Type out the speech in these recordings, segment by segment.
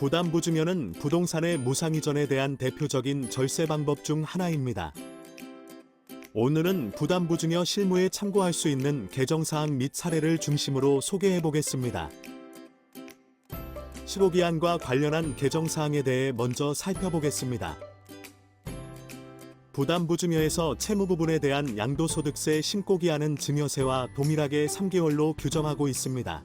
부담부증여는 부동산의 무상이전에 대한 대표적인 절세 방법 중 하나입니다. 오늘은 부담부증여 실무에 참고할 수 있는 개정사항 및 사례를 중심으로 소개해 보겠습니다. 시효기한과 관련한 개정사항에 대해 먼저 살펴보겠습니다. 부담부증여에서 채무 부분에 대한 양도소득세 신고기한은 증여세와 동일하게 3개월로 규정하고 있습니다.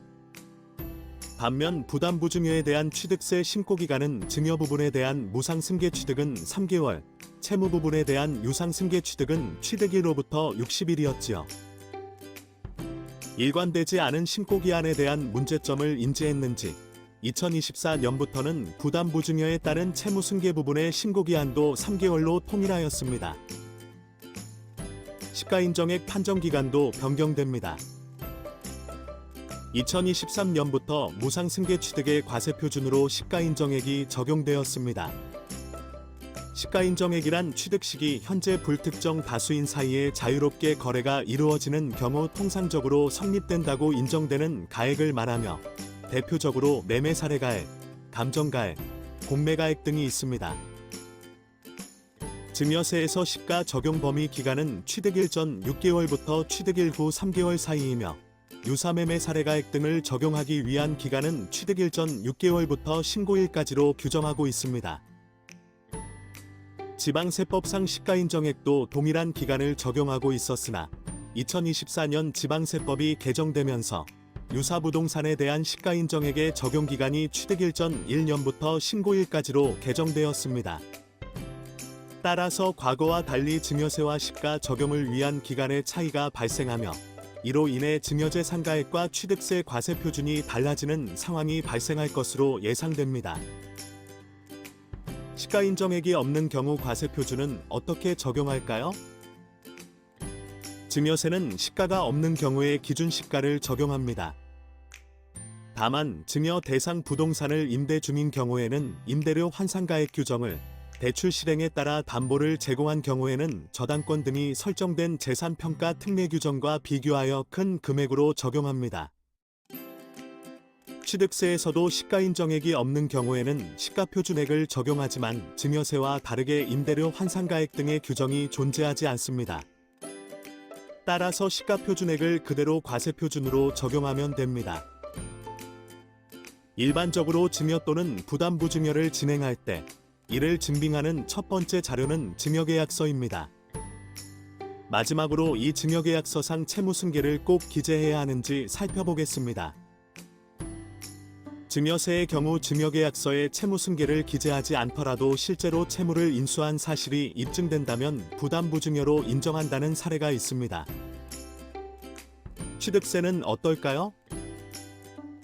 반면 부담부증여에 대한 취득세 신고기간은 증여 부분에 대한 무상승계 취득은 3개월, 채무 부분에 대한 유상승계 취득은 취득일로부터 60일이었지요. 일관되지 않은 신고기한에 대한 문제점을 인지했는지 2024년부터는 부담부증여에 따른 채무승계 부분의 신고기한도 3개월로 통일하였습니다. 시가인정액 판정기간도 변경됩니다. 2023년부터 무상승계 취득의 과세표준으로 시가인정액이 적용되었습니다. 시가인정액이란 취득시기 현재 불특정 다수인 사이에 자유롭게 거래가 이루어지는 경우 통상적으로 성립된다고 인정되는 가액을 말하며 대표적으로 매매사례가액, 감정가액, 공매가액 등이 있습니다. 증여세에서 시가 적용 범위 기간은 취득일 전 6개월부터 취득일 후 3개월 사이이며 유사매매 사례가액 등을 적용하기 위한 기간은 취득일 전 6개월부터 신고일까지로 규정하고 있습니다. 지방세법상 시가인정액도 동일한 기간을 적용하고 있었으나 2024년 지방세법이 개정되면서 유사부동산에 대한 시가인정액의 적용기간이 취득일 전 1년부터 신고일까지로 개정되었습니다. 따라서 과거와 달리 증여세와 시가 적용을 위한 기간의 차이가 발생하며 이로 인해 증여재 상가액과 취득세 과세표준이 달라지는 상황이 발생할 것으로 예상됩니다. 시가인정액이 없는 경우 과세표준은 어떻게 적용할까요? 증여세는 시가가 없는 경우에 기준시가를 적용합니다. 다만 증여 대상 부동산을 임대 중인 경우에는 임대료 환산가액 규정을, 대출 실행에 따라 담보를 제공한 경우에는 저당권 등이 설정된 재산평가 특례 규정과 비교하여 큰 금액으로 적용합니다. 취득세에서도 시가인정액이 없는 경우에는 시가표준액을 적용하지만 증여세와 다르게 임대료 환산가액 등의 규정이 존재하지 않습니다. 따라서 시가표준액을 그대로 과세표준으로 적용하면 됩니다. 일반적으로 증여 또는 부담부증여를 진행할 때 이를 증빙하는 첫 번째 자료는 증여계약서입니다. 마지막으로 이 증여계약서상 채무승계를 꼭 기재해야 하는지 살펴보겠습니다. 증여세의 경우 증여계약서에 채무승계를 기재하지 않더라도 실제로 채무를 인수한 사실이 입증된다면 부담부증여로 인정한다는 사례가 있습니다. 취득세는 어떨까요?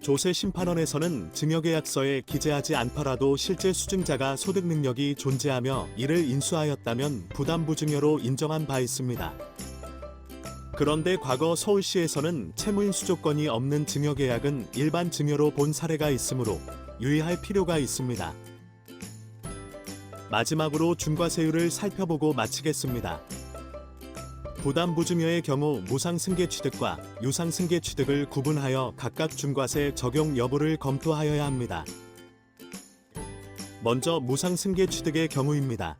조세심판원에서는 증여계약서에 기재하지 않더라도 실제 수증자가 소득 능력이 존재하며 이를 인수하였다면 부담부증여로 인정한 바 있습니다. 그런데 과거 서울시에서는 채무인수 조건이 없는 증여계약은 일반 증여로 본 사례가 있으므로 유의할 필요가 있습니다. 마지막으로 중과세율을 살펴보고 마치겠습니다. 부담부증여의 경우 무상승계 취득과 유상승계 취득을 구분하여 각각 중과세 적용 여부를 검토하여야 합니다. 먼저 무상승계 취득의 경우입니다.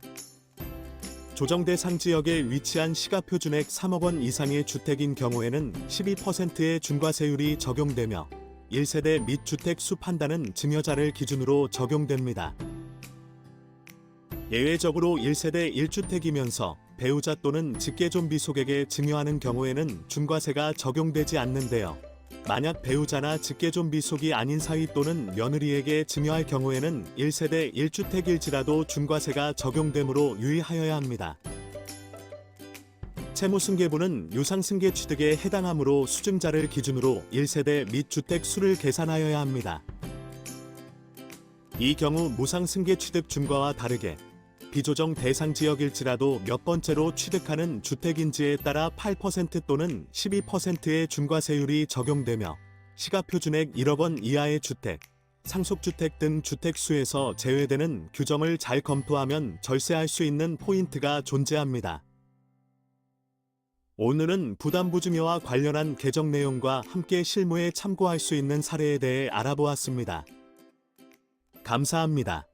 조정 대상 지역에 위치한 시가표준액 3억 원 이상의 주택인 경우에는 12%의 중과세율이 적용되며 1세대 및 주택 수 판단은 증여자를 기준으로 적용됩니다. 예외적으로 1세대 1주택이면서 배우자 또는 직계존비 소액에 증여하는 경우에는 중과세가 적용되지 않는데요. 만약 배우자나 직계존비 속이 아닌 사위 또는 며느리에게 증여할 경우에는 1세대 1주택일지라도 중과세가 적용되므로 유의하여야 합니다. 채무승계분은 유상승계 취득에 해당하므로 수증자를 기준으로 1세대 및 주택 수를 계산하여야 합니다. 이 경우 무상승계 취득 중과와 다르게 비조정 대상 지역일지라도 몇 번째로 취득하는 주택인지에 따라 8% 또는 12%의 중과세율이 적용되며 시가표준액 1억 원 이하의 주택, 상속주택 등 주택수에서 제외되는 규정을 잘 검토하면 절세할 수 있는 포인트가 존재합니다. 오늘은 부담부증여와 관련한 개정 내용과 함께 실무에 참고할 수 있는 사례에 대해 알아보았습니다. 감사합니다.